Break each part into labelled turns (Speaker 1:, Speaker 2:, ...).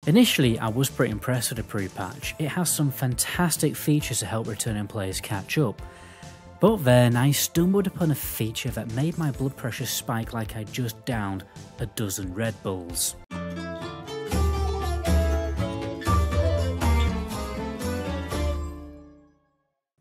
Speaker 1: Initially, I was pretty impressed with the pre-patch. It has some fantastic features to help returning players catch up. But then I stumbled upon a feature that made my blood pressure spike like I just downed a dozen Red Bulls.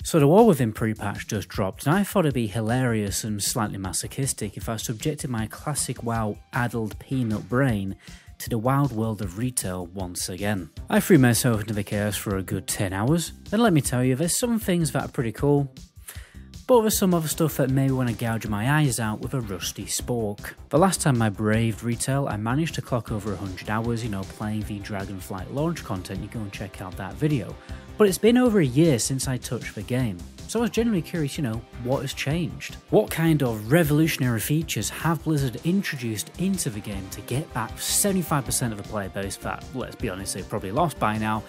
Speaker 1: So the War Within pre-patch just dropped, and I thought it'd be hilarious and slightly masochistic if I subjected my classic WoW addled peanut brain to the wild world of retail once again. I threw myself into the chaos for a good 10 hours, and let me tell you, there's some things that are pretty cool, but there's some other stuff that made me want to gouge my eyes out with a rusty spork. The last time I braved retail, I managed to clock over 100 hours, playing the Dragonflight launch content. You go and check out that video. But it's been over a year since I touched the game, so I was genuinely curious, what has changed? What kind of revolutionary features have Blizzard introduced into the game to get back 75% of the player base that, let's be honest, they've probably lost by now,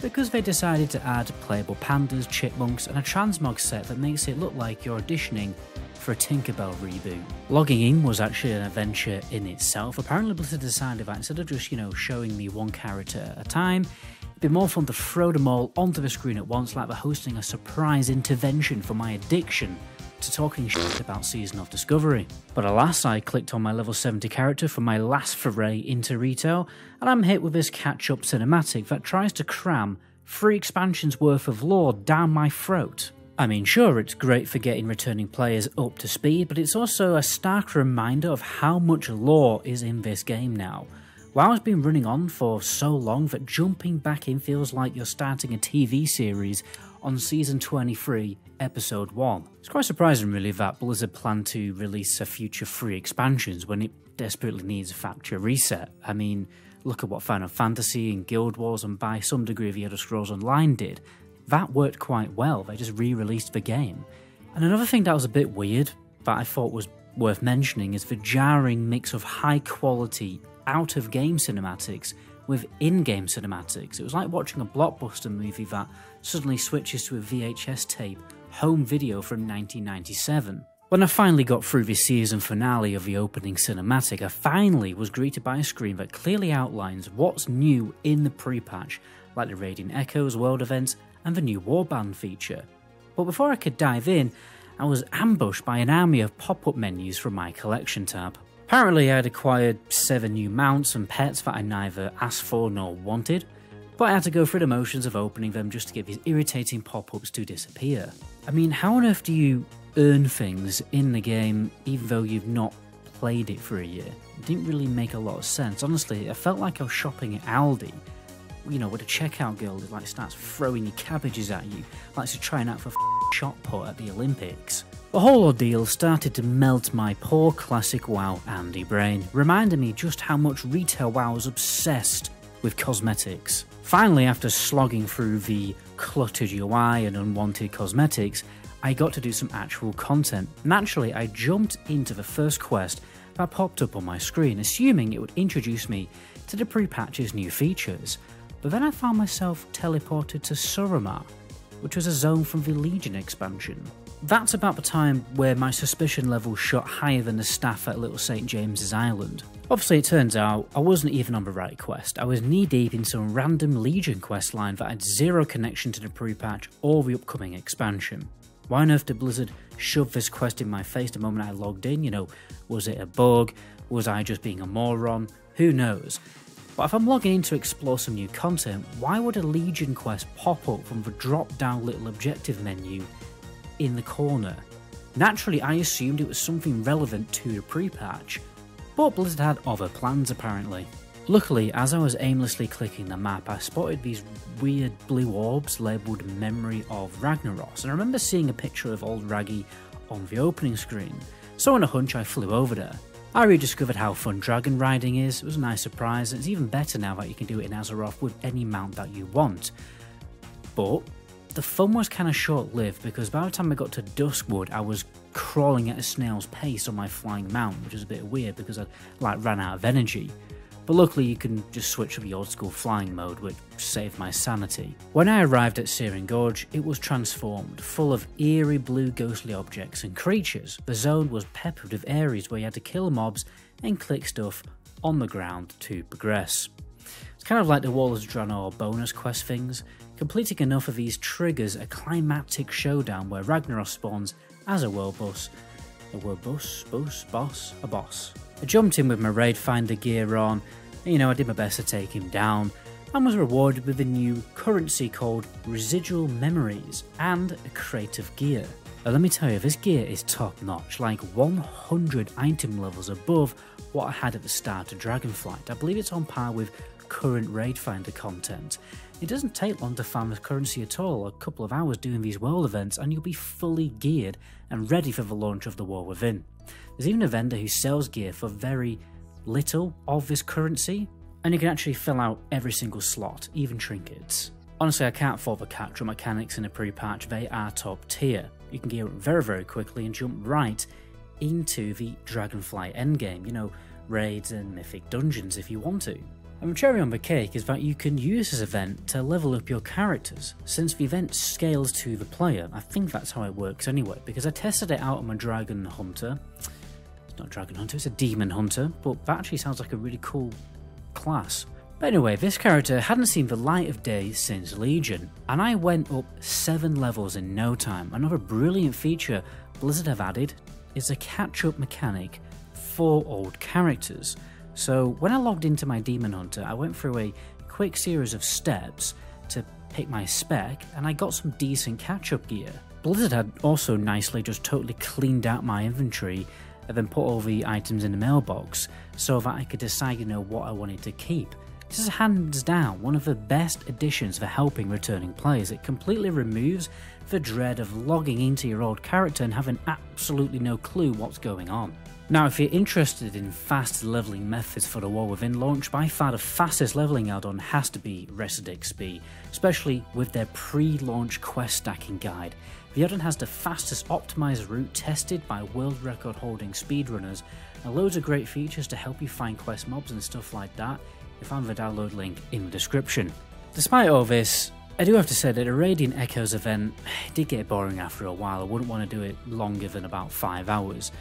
Speaker 1: because they decided to add playable pandas, chipmunks, and a transmog set that makes it look like you're auditioning for a Tinkerbell reboot. Logging in was actually an adventure in itself. Apparently Blizzard decided that instead of just, showing me one character at a time, it'd be more fun to throw them all onto the screen at once, like they're hosting a surprise intervention for my addiction to talking shit about Season of Discovery. But alas, I clicked on my level 70 character for my last foray into retail, and I'm hit with this catch-up cinematic that tries to cram 3 expansions worth of lore down my throat. I mean, sure, it's great for getting returning players up to speed, but it's also a stark reminder of how much lore is in this game now. WoW's been running on for so long that jumping back in feels like you're starting a TV series on Season 23, Episode 1. It's quite surprising really that Blizzard planned to release a future 3 expansions when it desperately needs a factory reset. I mean, look at what Final Fantasy and Guild Wars and by some degree the Elder Scrolls Online did. That worked quite well, they just re-released the game. And another thing that was a bit weird, that I thought was worth mentioning, is the jarring mix of high quality out-of-game cinematics with in-game cinematics. It was like watching a blockbuster movie that suddenly switches to a VHS tape home video from 1997. When I finally got through the season finale of the opening cinematic, I finally was greeted by a screen that clearly outlines what's new in the pre-patch, like the Radiant Echoes world events and the new Warband feature. But before I could dive in, I was ambushed by an army of pop-up menus from my collection tab. Apparently I had acquired 7 new mounts and pets that I neither asked for nor wanted, but I had to go through the motions of opening them just to get these irritating pop-ups to disappear. I mean, how on earth do you earn things in the game even though you've not played it for a year? It didn't really make a lot of sense. Honestly, I felt like I was shopping at Aldi, with a checkout girl that starts throwing your cabbages at you, likes to try out for shot put at the Olympics. The whole ordeal started to melt my poor classic WoW Andy brain, reminding me just how much retail WoW was obsessed with cosmetics. Finally, after slogging through the cluttered UI and unwanted cosmetics, I got to do some actual content. Naturally, I jumped into the first quest that popped up on my screen, assuming it would introduce me to the pre-patch's new features. But then I found myself teleported to Suramar, which was a zone from the Legion expansion. That's about the time where my suspicion level shot higher than the staff at Little St. James's Island. Obviously it turns out I wasn't even on the right quest. I was knee deep in some random Legion questline that had zero connection to the pre-patch or the upcoming expansion. Why on earth did Blizzard shove this quest in my face the moment I logged in? Was it a bug? Was I just being a moron? Who knows? But if I'm logging in to explore some new content, why would a Legion quest pop up from the drop down little objective menu in the corner? Naturally, I assumed it was something relevant to the pre-patch, but Blizzard had other plans apparently. Luckily, as I was aimlessly clicking the map, I spotted these weird blue orbs labelled Memory of Ragnaros, and I remember seeing a picture of old Raggy on the opening screen, so on a hunch I flew over there. I rediscovered how fun dragon riding is. It was a nice surprise, and it's even better now that you can do it in Azeroth with any mount that you want. But the fun was kind of short-lived, because by the time I got to Duskwood, I was crawling at a snail's pace on my flying mount, which was a bit weird because I ran out of energy. But luckily you can just switch to the old school flying mode, which saved my sanity. When I arrived at Searing Gorge, it was transformed, full of eerie blue ghostly objects and creatures. The zone was peppered with areas where you had to kill mobs and click stuff on the ground to progress. It's kind of like the Wall of Draenor bonus quest things. Completing enough of these triggers a climactic showdown where Ragnaros spawns as a world boss. A boss. I jumped in with my raid finder gear on, and, I did my best to take him down, and was rewarded with a new currency called Residual Memories and a crate of gear. Now let me tell you, this gear is top notch, like 100 item levels above what I had at the start of Dragonflight. I believe it's on par with current raid finder content. It doesn't take long to farm this currency at all, a couple of hours doing these world events and you'll be fully geared and ready for the launch of the War Within. There's even a vendor who sells gear for very little of this currency, and you can actually fill out every single slot, even trinkets. Honestly, I can't fault the capture mechanics in a pre-patch, they are top tier. You can gear up very quickly and jump right into the Dragonflight endgame, raids and mythic dungeons if you want to. And the cherry on the cake is that you can use this event to level up your characters. Since the event scales to the player, I think that's how it works anyway, because I tested it out on my Dragon Hunter. It's not a Dragon Hunter, it's a Demon Hunter, but that actually sounds like a really cool class. But anyway, this character hadn't seen the light of day since Legion, and I went up 7 levels in no time. Another brilliant feature Blizzard have added is a catch-up mechanic for old characters. So when I logged into my Demon Hunter, I went through a quick series of steps to pick my spec, and I got some decent catch-up gear. Blizzard had also nicely just totally cleaned out my inventory and then put all the items in the mailbox so that I could decide, what I wanted to keep. This is hands down one of the best additions for helping returning players. It completely removes the dread of logging into your old character and having absolutely no clue what's going on. Now, if you're interested in fast leveling methods for the War Within launch, by far the fastest leveling add-on has to be Rested XP, especially with their pre-launch quest stacking guide. The add-on has the fastest optimized route tested by world record holding speedrunners, and loads of great features to help you find quest mobs and stuff like that. You'll find the download link in the description. Despite all this, I do have to say that the Radiant Echoes event did get boring after a while. I wouldn't want to do it longer than about 5 hours.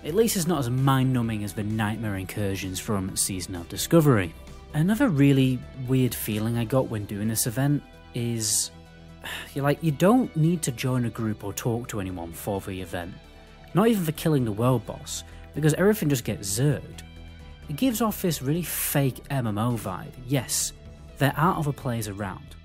Speaker 1: At least it's not as mind-numbing as the nightmare incursions from Season of Discovery. Another really weird feeling I got when doing this event is, you don't need to join a group or talk to anyone for the event. Not even for killing the world boss, because everything just gets zerged. It gives off this really fake MMO vibe. Yes, there are other players around,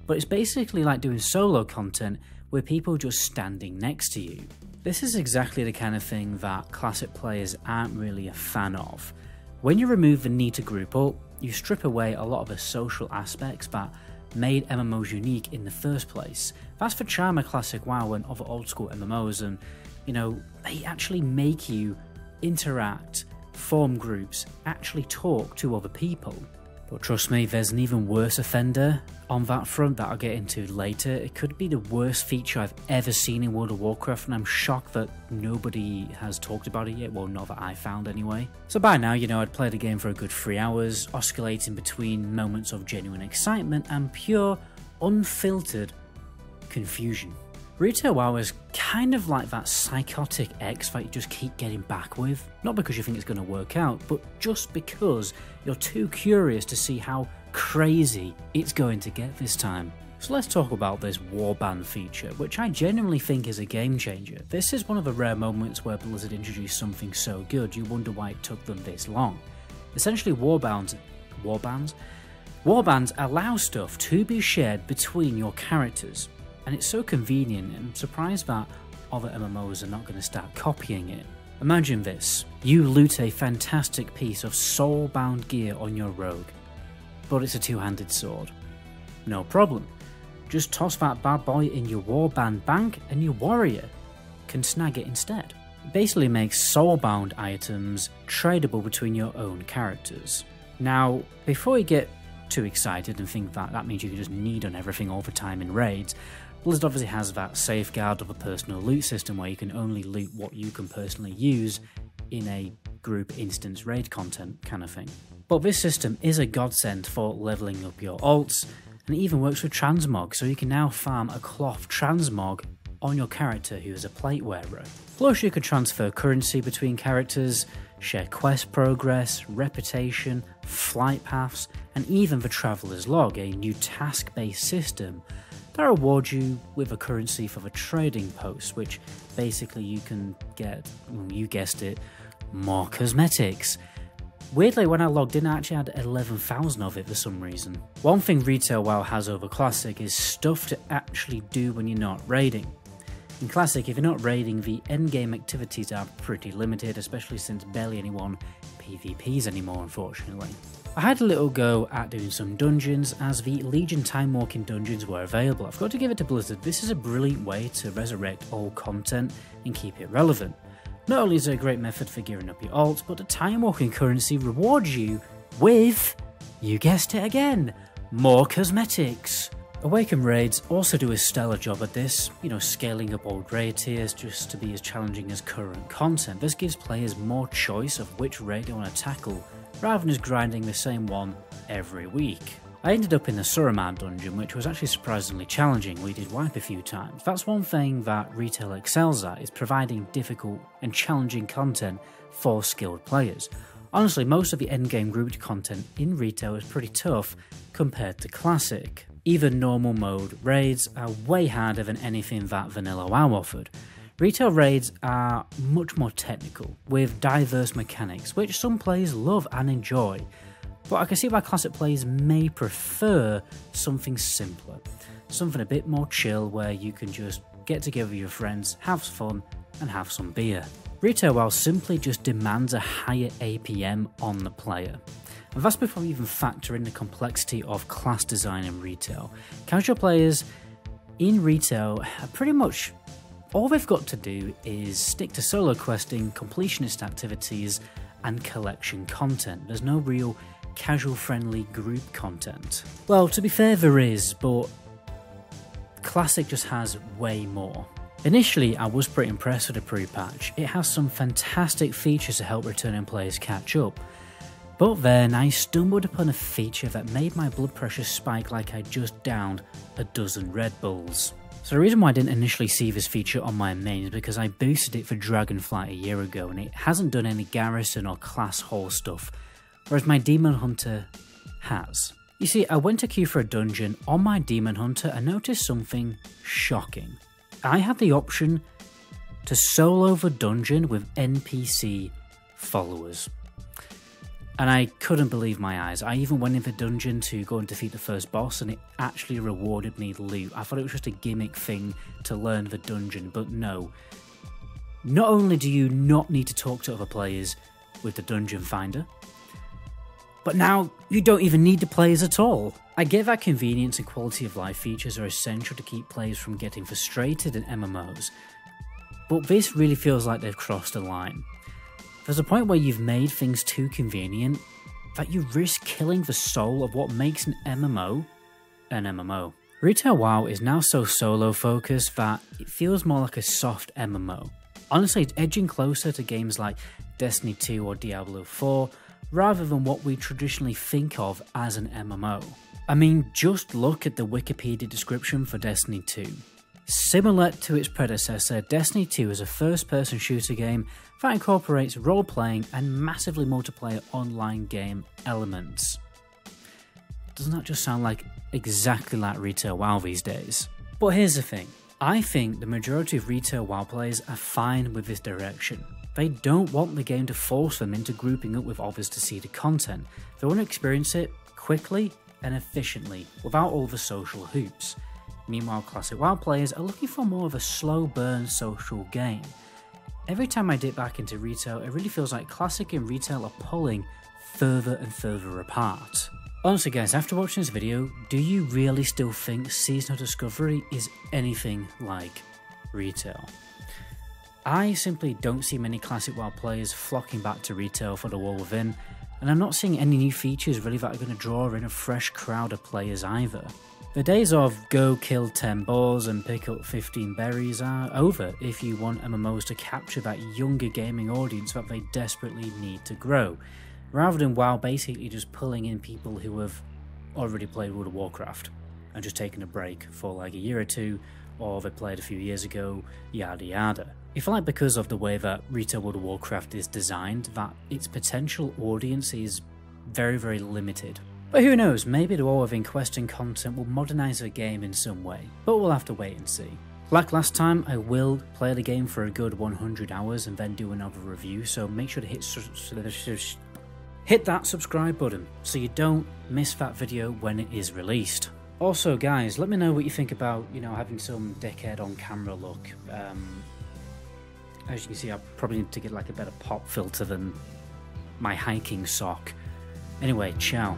Speaker 1: but it's basically like doing solo content with people just standing next to you. This is exactly the kind of thing that classic players aren't really a fan of. When you remove the need to group up, you strip away a lot of the social aspects that made MMOs unique in the first place. That's the charm of classic WoW and other old school MMOs, and they actually make you interact, form groups, actually talk to other people. But trust me, there's an even worse offender on that front that I'll get into later. It could be the worst feature I've ever seen in World of Warcraft, and I'm shocked that nobody has talked about it yet, well, not that I found anyway. So by now, I'd played the game for a good 3 hours, oscillating between moments of genuine excitement and pure, unfiltered confusion. Retail WoW is kind of like that psychotic ex that you just keep getting back with, not because you think it's going to work out, but just because you're too curious to see how crazy it's going to get this time. So let's talk about this warband feature, which I genuinely think is a game changer. This is one of the rare moments where Blizzard introduced something so good you wonder why it took them this long. Essentially, warbands allow stuff to be shared between your characters. And it's so convenient, and I'm surprised that other MMOs are not going to start copying it. Imagine this, you loot a fantastic piece of soul-bound gear on your rogue, but it's a two-handed sword. No problem, just toss that bad boy in your warband bank and your warrior can snag it instead. It basically makes soul-bound items tradable between your own characters. Now, before you get too excited and think that that means you can just need on everything all the time in raids, Blizzard obviously has that safeguard of a personal loot system where you can only loot what you can personally use in a group instance raid content kind of thing. But this system is a godsend for leveling up your alts, and it even works with transmog, so you can now farm a cloth transmog on your character who is a plate wearer. Plus you can transfer currency between characters, share quest progress, reputation, flight paths, and even the Traveller's Log, a new task-based system that rewards you with a currency for the trading post, which basically you can get, well, you guessed it, more cosmetics. Weirdly, when I logged in, I actually had 11,000 of it for some reason. One thing Retail WoW has over Classic is stuff to actually do when you're not raiding. In Classic, if you're not raiding, the endgame activities are pretty limited, especially since barely anyone PvPs anymore, unfortunately. I had a little go at doing some dungeons, as the Legion time walking dungeons were available. I've got to give it to Blizzard, this is a brilliant way to resurrect old content and keep it relevant. Not only is it a great method for gearing up your alts, but the time walking currency rewards you with, you guessed it again, more cosmetics. Awaken raids also do a stellar job at this, scaling up old raid tiers just to be as challenging as current content. This gives players more choice of which raid they want to tackle, rather than just grinding the same one every week. I ended up in the Suramar dungeon, which was actually surprisingly challenging. We did wipe a few times. That's one thing that Retail excels at, is providing difficult and challenging content for skilled players. Honestly, most of the endgame grouped content in Retail is pretty tough compared to Classic. Even normal mode raids are way harder than anything that Vanilla WoW offered. Retail raids are much more technical, with diverse mechanics, which some players love and enjoy. But I can see why Classic players may prefer something simpler, something a bit more chill where you can just get together with your friends, have fun, and have some beer. Retail WoW simply just demands a higher APM on the player. And that's before we even factor in the complexity of class design in Retail. Casual players in Retail are pretty much, all they've got to do is stick to solo questing, completionist activities, and collection content. There's no real casual friendly group content. Well, to be fair, there is, but Classic just has way more. Initially, I was pretty impressed with the pre-patch. It has some fantastic features to help returning players catch up. But then I stumbled upon a feature that made my blood pressure spike like I just downed a dozen Red Bulls. So the reason why I didn't initially see this feature on my main is because I boosted it for Dragonflight a year ago and it hasn't done any garrison or class hall stuff, whereas my Demon Hunter has. You see, I went to queue for a dungeon on my Demon Hunter and noticed something shocking. I had the option to solo the dungeon with NPC followers. And I couldn't believe my eyes. I even went in the dungeon to go and defeat the first boss and it actually rewarded me loot. I thought it was just a gimmick thing to learn the dungeon, but no. Not only do you not need to talk to other players with the dungeon finder, but now you don't even need the players at all. I get that convenience and quality of life features are essential to keep players from getting frustrated in MMOs, but this really feels like they've crossed a line. There's a point where you've made things too convenient that you risk killing the soul of what makes an MMO an MMO. Retail WoW is now so solo focused that it feels more like a soft MMO. Honestly, it's edging closer to games like Destiny 2 or Diablo 4 rather than what we traditionally think of as an MMO. I mean, just look at the Wikipedia description for Destiny 2. Similar to its predecessor, Destiny 2 is a first-person shooter game that incorporates role-playing and massively multiplayer online game elements. Doesn't that just sound like exactly like Retail WoW these days? But here's the thing, I think the majority of Retail WoW players are fine with this direction. They don't want the game to force them into grouping up with others to see the content. They want to experience it quickly and efficiently, without all the social hoops. Meanwhile, Classic WoW players are looking for more of a slow burn social game. Every time I dip back into Retail, it really feels like Classic and Retail are pulling further and further apart. Honestly guys, after watching this video, do you really still think Seasonal Discovery is anything like Retail? I simply don't see many Classic WoW players flocking back to Retail for the War Within, and I'm not seeing any new features really that are going to draw in a fresh crowd of players either. The days of go kill 10 boars and pick up 15 berries are over if you want MMOs to capture that younger gaming audience that they desperately need to grow, rather than WoW basically just pulling in people who have already played World of Warcraft and just taken a break for like a year or two, or they played a few years ago, yada yada. I feel like because of the way that Retail World of Warcraft is designed, that its potential audience is very, very limited. But who knows, maybe the War Within Question content will modernise the game in some way, but we'll have to wait and see. Like last time, I will play the game for a good 100 hours and then do another review, so make sure to hit that subscribe button so you don't miss that video when it is released. Also guys, let me know what you think about, having some dickhead on camera look. As you can see, I probably need to get like a better pop filter than my hiking sock. Anyway, ciao.